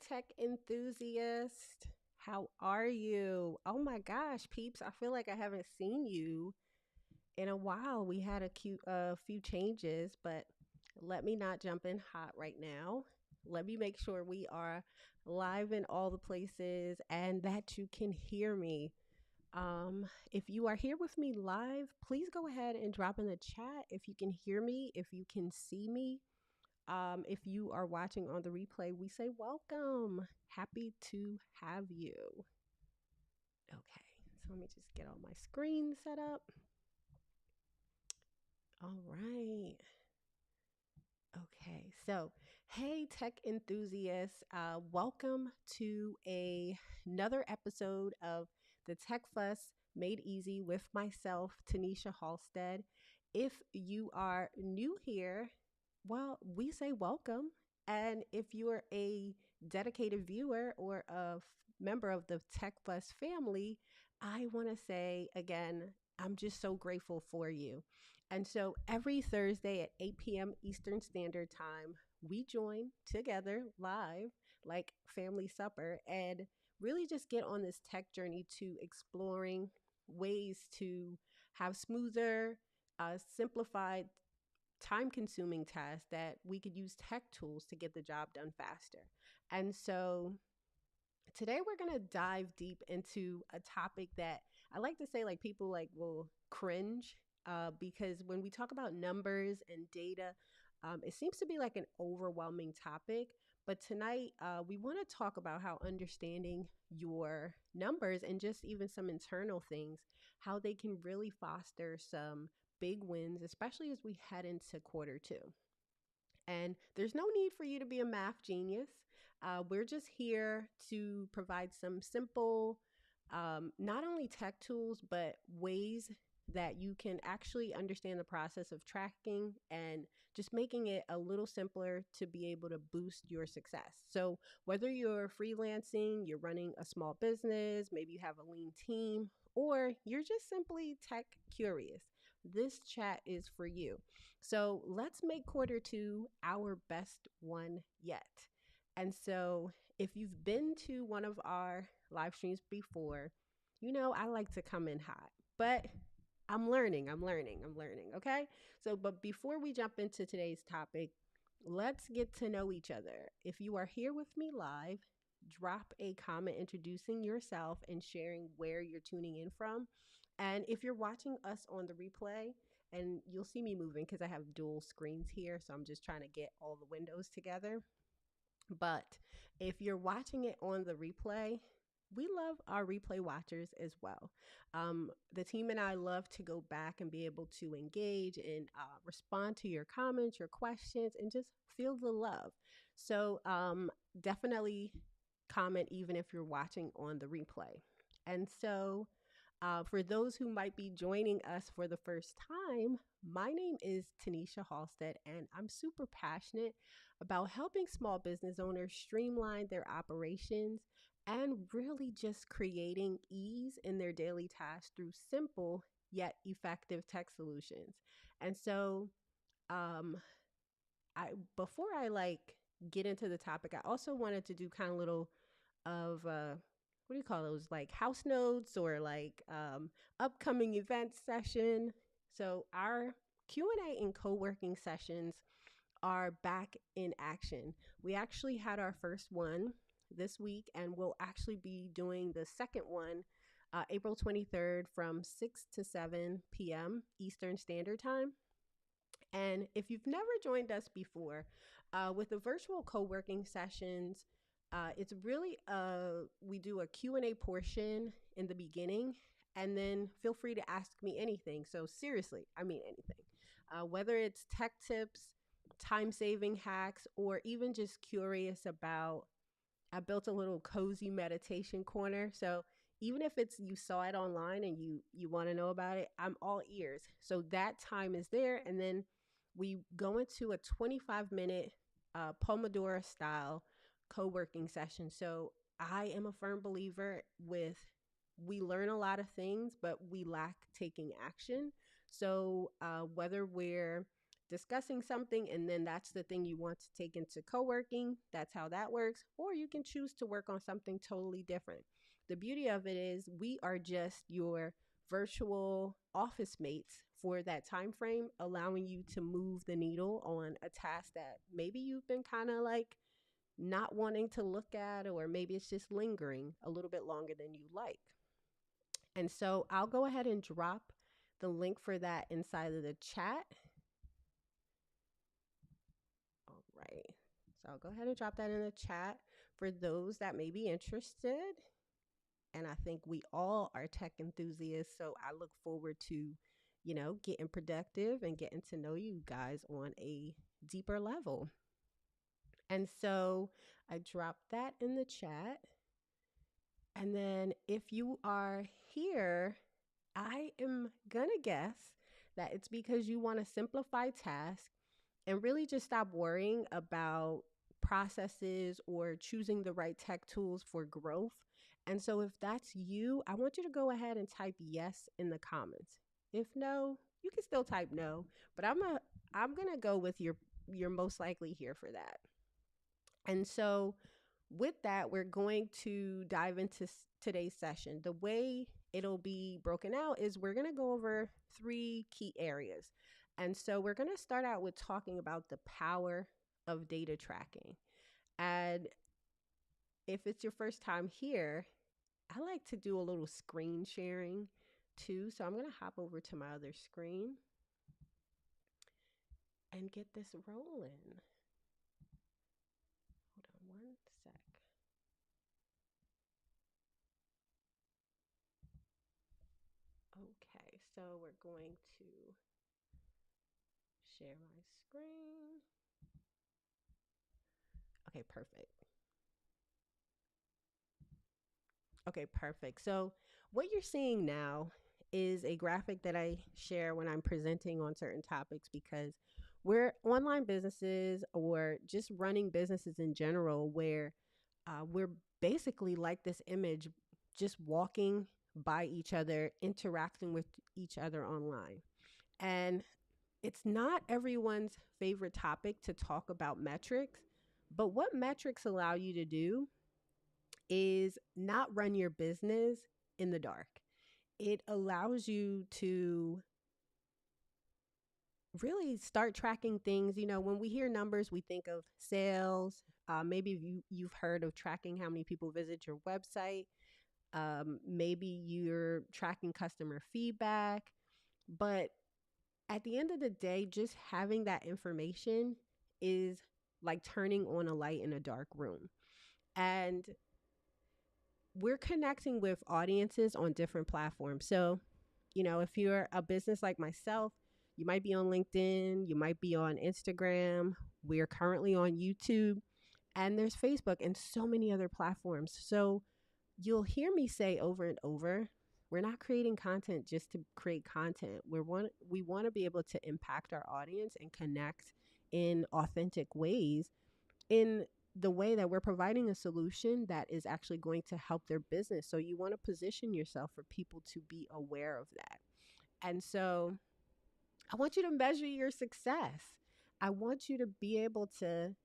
Tech Enthusiast. How are you? Oh my gosh, peeps, I feel like I haven't seen you in a while. We had a few changes, but let me not jump in hot right now. Let me make sure we are live in all the places and that you can hear me. If you are here with me live, please go ahead and drop in the chat if you can hear me, if you can see me. If you are watching on the replay, we say welcome. Happy to have you. Okay, so let me just get all my screen set up. All right. Okay, so hey, tech enthusiasts, welcome to another episode of the Tech Fuss Made Easy with myself, Tanesha Halstead. If you are new here, well, we say welcome. And if you're a dedicated viewer or member of the Tech Fuss family, I want to say again, I'm just so grateful for you. And so every Thursday at 8 p.m. Eastern Standard Time, we join together live, like family supper, and really just get on this tech journey to exploring ways to have smoother, simplified, time consuming tasks that we could use tech tools to get the job done faster. And so today we're going to dive deep into a topic that I like to say like people like will cringe because when we talk about numbers and data, it seems to be like an overwhelming topic. But tonight we want to talk about how understanding your numbers and just even some internal things, how they can really foster some big wins, especially as we head into quarter two. And there's no need for you to be a math genius. We're just here to provide some simple, not only tech tools, but ways that you can actually understand the process of tracking and just making it a little simpler to be able to boost your success. So, whether you're freelancing, you're running a small business, maybe you have a lean team, or you're just simply tech curious, this chat is for you. So let's make quarter two our best one yet. And so if you've been to one of our live streams before, you know I like to come in hot, but I'm learning. Okay. So, but before we jump into today's topic, let's get to know each other. If you are here with me live, drop a comment introducing yourself and sharing where you're tuning in from. And if you're watching us on the replay, and you'll see me moving because I have dual screens here, so I'm just trying to get all the windows together. But if you're watching it on the replay, we love our replay watchers as well. The team and I love to go back and be able to engage and respond to your comments, your questions, and just feel the love. So definitely comment even if you're watching on the replay. And so for those who might be joining us for the first time, my name is Tanesha Halstead, and I'm super passionate about helping small business owners streamline their operations and really just creating ease in their daily tasks through simple yet effective tech solutions. And so, um, I before I like get into the topic, I also wanted to do kind of little of what do you call those, like house notes or like upcoming event session. So our Q&A and co-working sessions are back in action. We actually had our first one this week, and we'll actually be doing the second one April 23rd from 6 to 7 p.m. Eastern Standard Time. And if you've never joined us before, with the virtual co-working sessions, it's really we do a Q&A portion in the beginning, and then feel free to ask me anything. So seriously, I mean anything. Whether it's tech tips, time-saving hacks, or even just curious about, I built a little cozy meditation corner. So even if it's you saw it online and you want to know about it, I'm all ears. So that time is there. And then we go into a 25-minute Pomodoro style co-working session. So I am a firm believer with we learn a lot of things, but we lack taking action. So whether we're discussing something, and then that's the thing you want to take into co-working. That's how that works. Or you can choose to work on something totally different. The beauty of it is we are just your virtual office mates for that time frame, allowing you to move the needle on a task that maybe you've been kind of like not wanting to look at, or maybe it's just lingering a little bit longer than you like. And so I'll go ahead and drop the link for that inside of the chat. All right. So I'll go ahead and drop that in the chat for those that may be interested. And I think we all are tech enthusiasts. So I look forward to, getting productive and getting to know you guys on a deeper level. And so I dropped that in the chat. And then if you are here, I am going to guess that it's because you want to simplify tasks and really just stop worrying about processes or choosing the right tech tools for growth. And so if that's you, I want you to go ahead and type yes in the comments. If no, you can still type no, but I'm going to go with you're most likely here for that. And so with that, we're going to dive into today's session. The way it'll be broken out is we're going to go over 3 key areas. And so we're going to start out with talking about the power of data tracking. And if it's your first time here, I like to do a little screen sharing too. So I'm going to hop over to my other screen and get this rolling. Hold on one sec. Okay, so we're going to share my screen. Okay, perfect. Okay, perfect. So what you're seeing now is a graphic that I share when I'm presenting on certain topics, because we're online businesses or just running businesses in general where we're basically like this image, just walking by each other, interacting with each other online. And it's not everyone's favorite topic to talk about metrics, but what metrics allow you to do is not run your business in the dark. It allows you to really start tracking things. When we hear numbers, we think of sales. Maybe you've heard of tracking how many people visit your website. Maybe you're tracking customer feedback. But at the end of the day, just having that information is like turning on a light in a dark room. And we're connecting with audiences on different platforms. So, if you're a business like myself, you might be on LinkedIn, you might be on Instagram. We're currently on YouTube, and there's Facebook and so many other platforms. So you'll hear me say over and over, we're not creating content just to create content. We want to be able to impact our audience and connect in authentic ways, in the way that we're providing a solution that is actually going to help their business. So you want to position yourself for people to be aware of that. And so I want you to measure your success. I want you to be able to,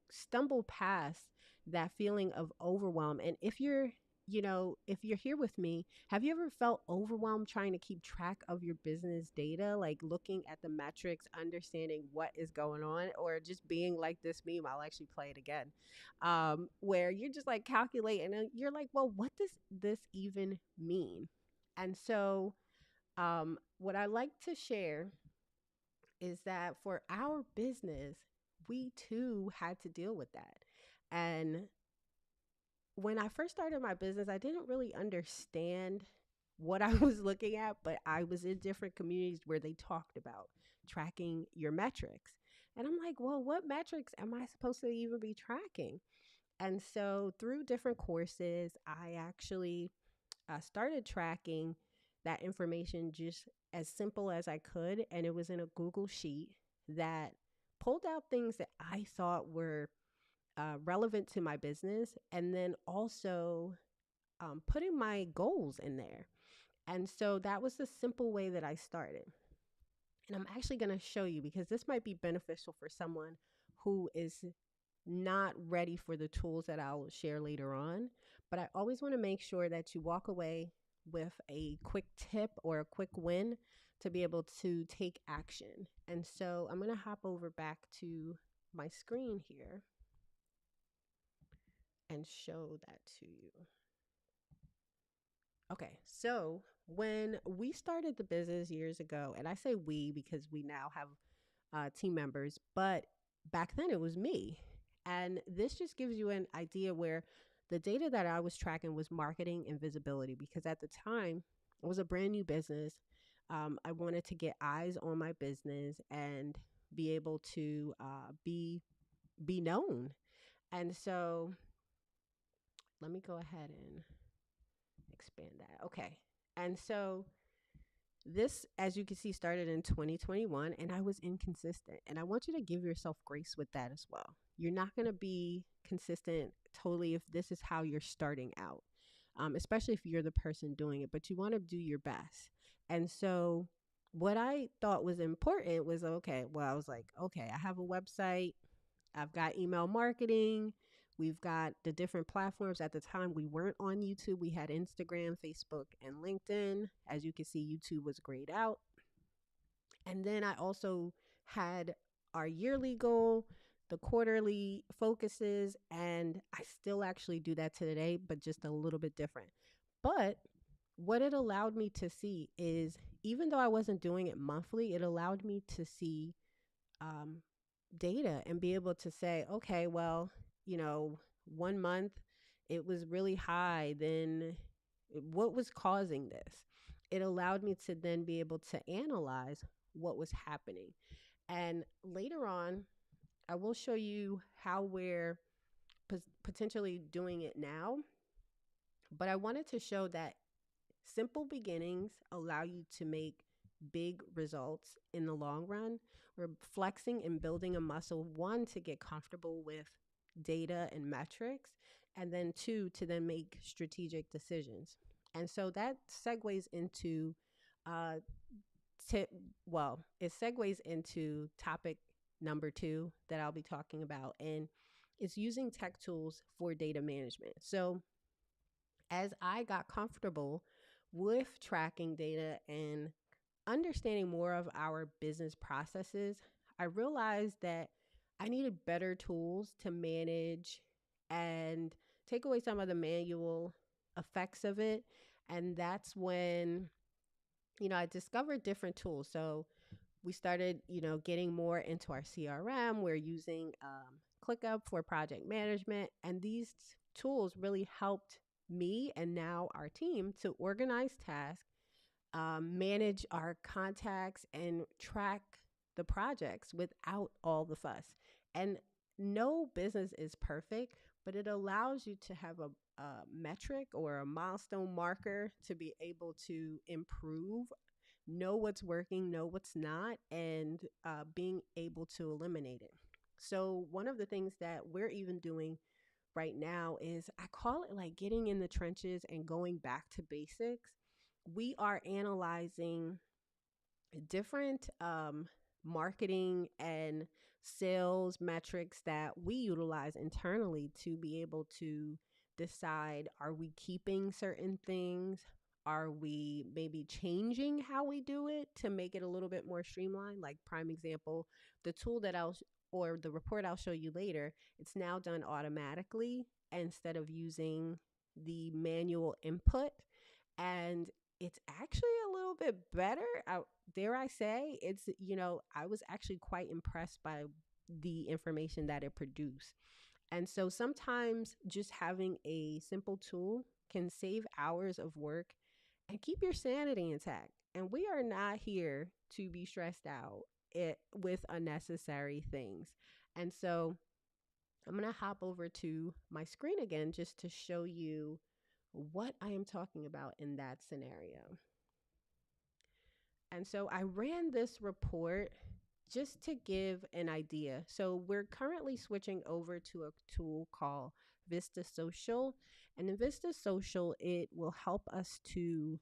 stumble past that feeling of overwhelm. And if you're here with me, have you ever felt overwhelmed trying to keep track of your business data, like looking at the metrics, understanding what is going on, or just being like this meme? I'll actually play it again, where you're just like calculating and you're like, well, what does this even mean? And so what I like to share is that for our business, we too had to deal with that. And when I first started my business, I didn't really understand what I was looking at, but I was in different communities where they talked about tracking your metrics. And I'm like, well, what metrics am I supposed to even be tracking? And so through different courses, I actually started tracking that information just as simple as I could. And it was in a Google sheet that pulled out things that I thought were relevant to my business, and then also putting my goals in there. And so that was the simple way that I started. And I'm actually going to show you because this might be beneficial for someone who is not ready for the tools that I'll share later on. But I always want to make sure that you walk away with a quick tip or a quick win to be able to take action. And so I'm going to hop over back to my screen here and show that to you. Okay, so when we started the business years ago, and I say we because we now have team members, but back then it was me. And this just gives you an idea where the data that I was tracking was marketing and visibility because at the time it was a brand new business. I wanted to get eyes on my business and be able to be known. And so let me go ahead and expand that. Okay. And so this, as you can see, started in 2021 and I was inconsistent. And I want you to give yourself grace with that as well. You're not going to be consistent totally if this is how you're starting out, especially if you're the person doing it, but you want to do your best. And so what I thought was important was okay, well, I was like, okay, I have a website, I've got email marketing. We've got the different platforms. At the time, we weren't on YouTube. We had Instagram, Facebook, and LinkedIn. As you can see, YouTube was grayed out. And then I also had our yearly goal, the quarterly focuses, and I still actually do that today, but just a little bit different. But what it allowed me to see is even though I wasn't doing it monthly, it allowed me to see um, data and be able to say, okay, well, you know, 1 month it was really high. Then what was causing this? It allowed me to then be able to analyze what was happening. And later on, I will show you how we're potentially doing it now. But I wanted to show that simple beginnings allow you to make big results in the long run. We're flexing and building a muscle, one, to get comfortable with data and metrics, and then two, to then make strategic decisions. And so that segues into, uh, it segues into topic number two that I'll be talking about, and it's using tech tools for data management. So as I got comfortable with tracking data and understanding more of our business processes, I realized that I needed better tools to manage and take away some of the manual effects of it. And that's when, I discovered different tools. So we started, getting more into our CRM. We're using ClickUp for project management. And these tools really helped me and now our team to organize tasks, manage our contacts, and track the projects without all the fuss. And no business is perfect, but it allows you to have a metric or a milestone marker to be able to improve, know what's working, know what's not, and being able to eliminate it. So, one of the things that we're even doing right now is I call it like getting in the trenches and going back to basics. We are analyzing different marketing and sales metrics that we utilize internally to be able to decide, are we keeping certain things? Are we maybe changing how we do it to make it a little bit more streamlined? Like prime example, the tool that or the report I'll show you later, it's now done automatically instead of using the manual input. And it's actually a little bit better. Dare I say, I was actually quite impressed by the information that it produced. And so sometimes just having a simple tool can save hours of work and keep your sanity intact. And we are not here to be stressed out with unnecessary things. And so I'm going to hop over to my screen again just to show you what I am talking about in that scenario. And so I ran this report just to give an idea. So we're currently switching over to a tool called Vista Social. And in Vista Social, it will help us to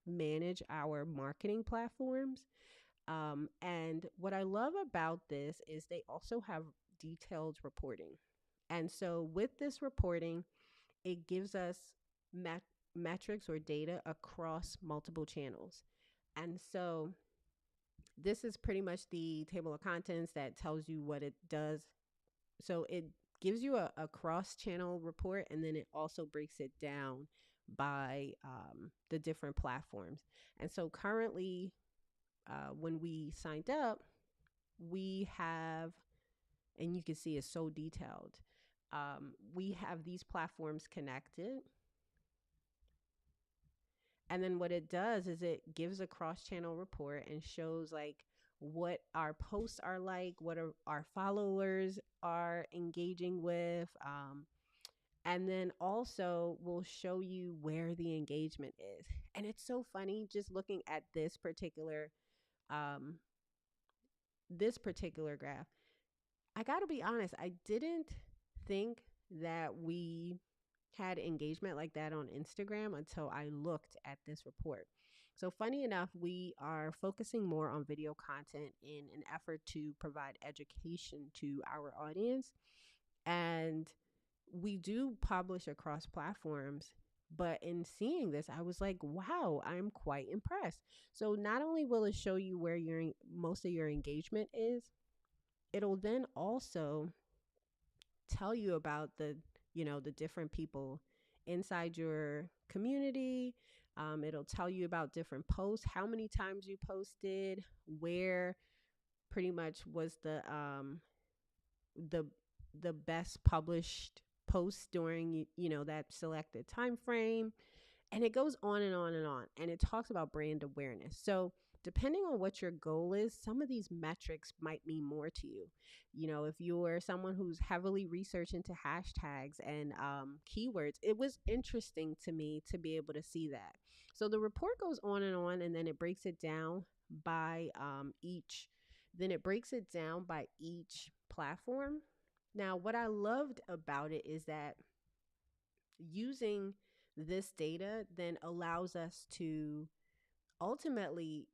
manage our marketing platforms. And what I love about this is they also have detailed reporting. And so with this reporting, it gives us met- metrics or data across multiple channels. And so this is pretty much the table of contents that tells you what it does. So it gives you a cross channel report, and then it also breaks it down by the different platforms. And so currently, when we signed up, we have, and you can see it's so detailed. We have these platforms connected. And then what it does is it gives a cross channel report and shows like what our posts are like, what our followers are engaging with. And then also will show you where the engagement is. And it's so funny just looking at um, this particular graph. I got to be honest, I didn't think that we had engagement like that on Instagram until I looked at this report. So, funny enough, we are focusing more on video content in an effort to provide education to our audience. And we do publish across platforms. But in seeing this, I was like, wow, I'm quite impressed. So, not only will it show you where most of your engagement is, it'll then also tell you about the different people inside your community. It'll tell you about different posts, how many times you posted, where pretty much was the the best published post during that selected time frame. And it goes on and on and on. And it talks about brand awareness. So, depending on what your goal is, some of these metrics might mean more to you. If you're someone who's heavily researched into hashtags and keywords, it was interesting to me to be able to see that. So, the report goes on, and then it breaks it down by each platform. Now, what I loved about it is that using this data then allows us to ultimately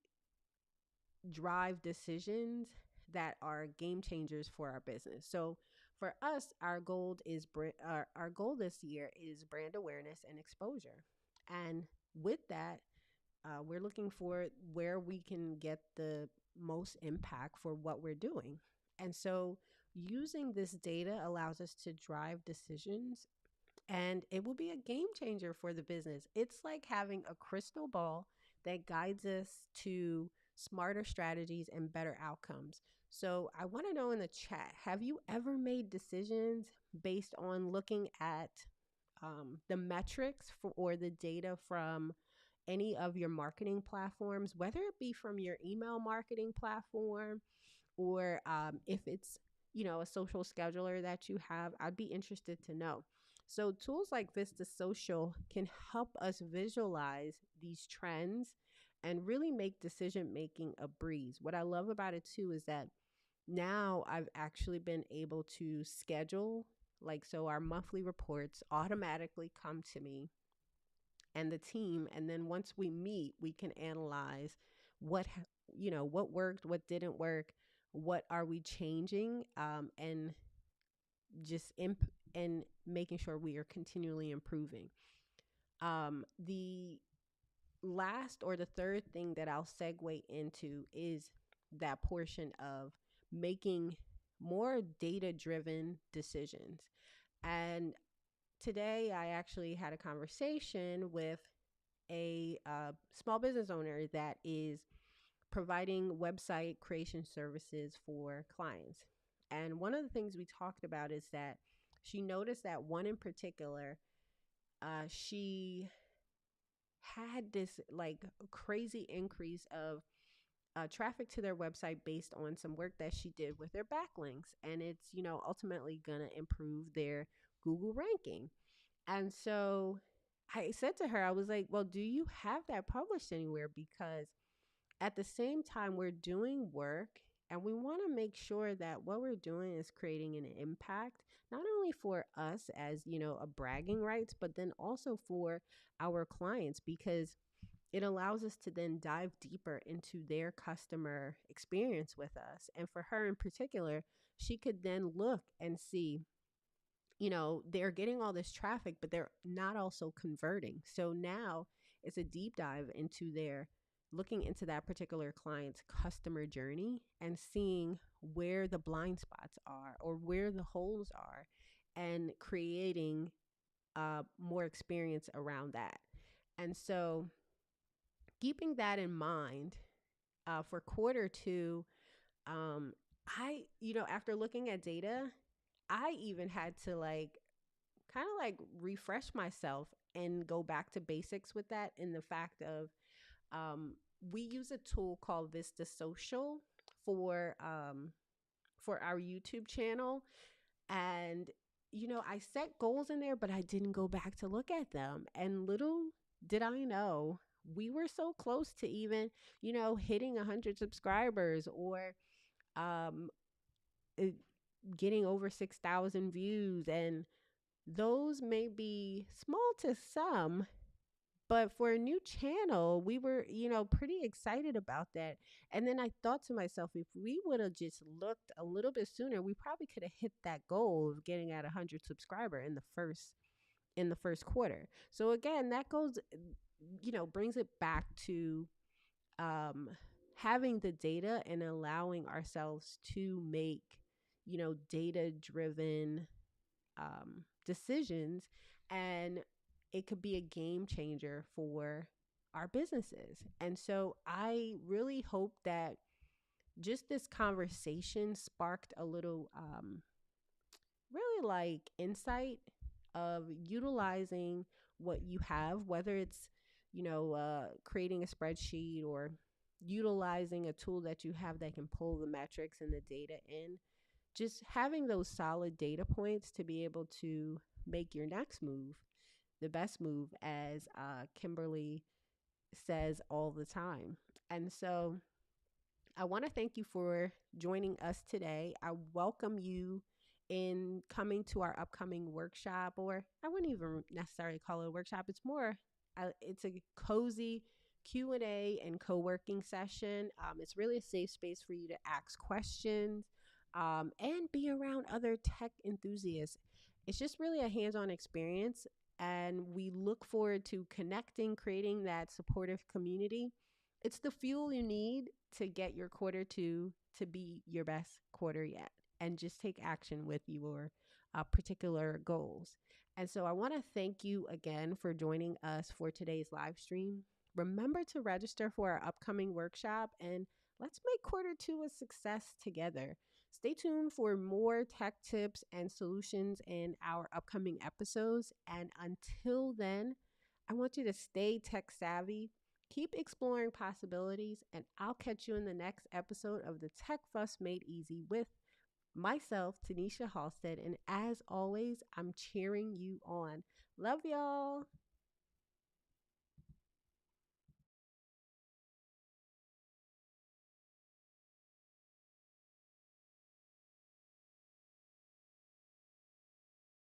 drive decisions that are game changers for our business. So for us, our goal this year is brand awareness and exposure. And with that, we're looking for where we can get the most impact for what we're doing. And so using this data allows us to drive decisions, and it will be a game changer for the business. It's like having a crystal ball that guides us to smarter strategies and better outcomes. So, I want to know in the chat, have you ever made decisions based on looking at the metrics or the data from any of your marketing platforms, whether it be from your email marketing platform or if it's a social scheduler that you have? I'd be interested to know. So tools like Vista Social can help us visualize these trends and really make decision making a breeze. What I love about it too is that now I've actually been able to schedule, like, so our monthly reports automatically come to me and the team, and then once we meet, we can analyze what worked, what didn't work, what are we changing, and just and making sure we are continually improving. The last or the third thing that I'll segue into is that portion of making more data driven decisions. And today I actually had a conversation with a small business owner that is providing website creation services for clients. And one of the things we talked about is that she noticed that one in particular, she had this like crazy increase of traffic to their website based on some work that she did with their backlinks. And it's, ultimately going to improve their Google ranking. And so I said to her, I was like, well, do you have that published anywhere? Because at the same time, we're doing work and we want to make sure that what we're doing is creating an impact, not only for us as, a bragging rights, but then also for our clients. Because it allows us to then dive deeper into their customer experience with us. And for her in particular, she could then look and see, they're getting all this traffic, but they're not also converting. So now it's a deep dive into their looking into that particular client's customer journey and seeing where the blind spots are or where the holes are, and creating more experience around that. And so, keeping that in mind, for quarter two, after looking at data, I even had to like kind of like refresh myself and go back to basics with that, in the fact of, we use a tool called Vista Social for our YouTube channel. And I set goals in there, but I didn't go back to look at them. And little did I know, we were so close to even, hitting 100 subscribers, or um, it, getting over 6,000 views. And those may be small to some, but for a new channel, we were, pretty excited about that. And then I thought to myself, if we would have just looked a little bit sooner, we probably could have hit that goal of getting at 100 subscriber in the first quarter. So again, that goes, brings it back to um, having the data and allowing ourselves to make, data driven decisions. And it could be a game changer for our businesses. And so I really hope that just this conversation sparked a little, really like insight of utilizing what you have, whether it's, creating a spreadsheet, or utilizing a tool that you have that can pull the metrics and the data in. Just having those solid data points to be able to make your next move the best move, as Kimberly says all the time. And so I want to thank you for joining us today. I welcome you in coming to our upcoming workshop, or I wouldn't even necessarily call it a workshop. It's more, it's a cozy Q&A and co-working session. It's really a safe space for you to ask questions, and be around other tech enthusiasts. It's just really a hands-on experience, and we look forward to connecting, creating that supportive community. It's the fuel you need to get your quarter two to be your best quarter yet, and just take action with your particular goals. And so I want to thank you again for joining us for today's live stream. Remember to register for our upcoming workshop, and let's make quarter two a success together. Stay tuned for more tech tips and solutions in our upcoming episodes. And until then, I want you to stay tech savvy, keep exploring possibilities, and I'll catch you in the next episode of the Tech Fuss Made Easy with myself, Tanesha Halstead. And as always, I'm cheering you on. Love y'all.